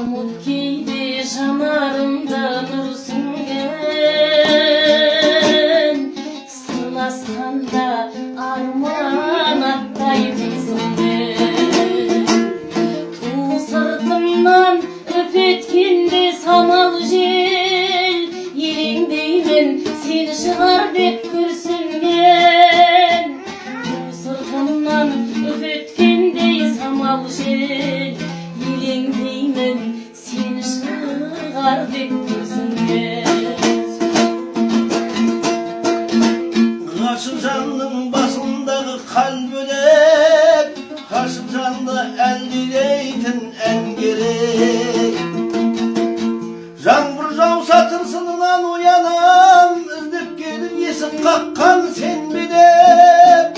Umut giydi жанарымда нұр сіңген, сырласқанда арман аттай тізімде. Ту сыртымнан үп еткенде самал жел, елеңдеймін сені шығар деп күрсінген. Ту сыртымнан үп еткенде самал жел, елеңдеймін сені шығар деп күрсінген. Ғашық жанның басындағы хал бөлек, ғашық жанды әндейтін ән керек. Жаңбыр жауса тырсылынан оянам, іздеп келіп есік қаққан сен бе деп.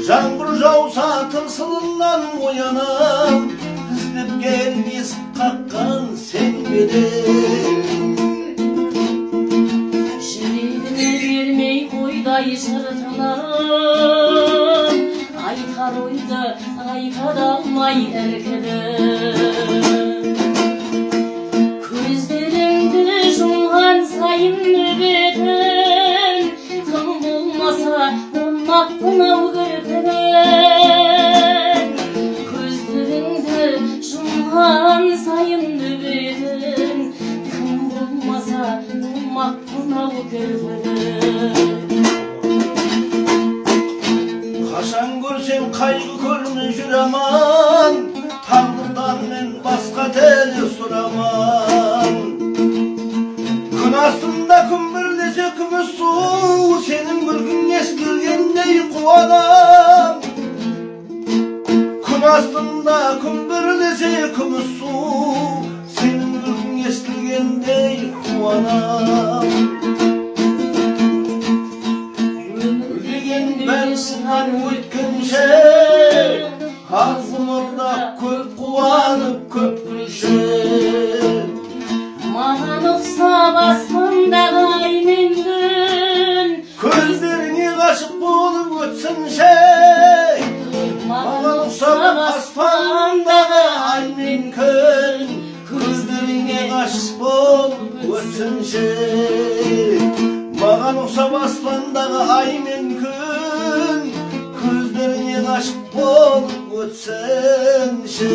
Жаңбыр жауса тырсылынан оянам, іздеп келіп есік қаққан сен бе деп. Жүрегіме бермей қойдай жыртылып, айтар ойды айта алмай іркіліп. Көздеріңді жұмған сайын нөбетін, тым болмаса болмақпын ау кірпігін. Көздеріңді жұмған сайын нөбетін, тым болмаса болмақпын ау кірпігін. Қашан көрсем қайғы көрмей жүр аман, тағдырдан мен басқа теле сұраман. Күн астында күмбірлесе күміс су, сенің күлкің естілгендей қуанам. Күн астында күмбірлесе күміс су, сенің күлкің естілгендей қуанам. Бәрінен өткенше, аз ғұмырда көп қуанып көп күлші. Маған ұқсап аспандағы ай мен күн, Көздеріңе ғашық болып өтсінші. Маған ұқсап аспандағы ай мен күн, көздеріңе ғашық болып өтсінші. Маған ұқсап аспандағы ай мен күн, көздеріңе ғашық болып өтсінші.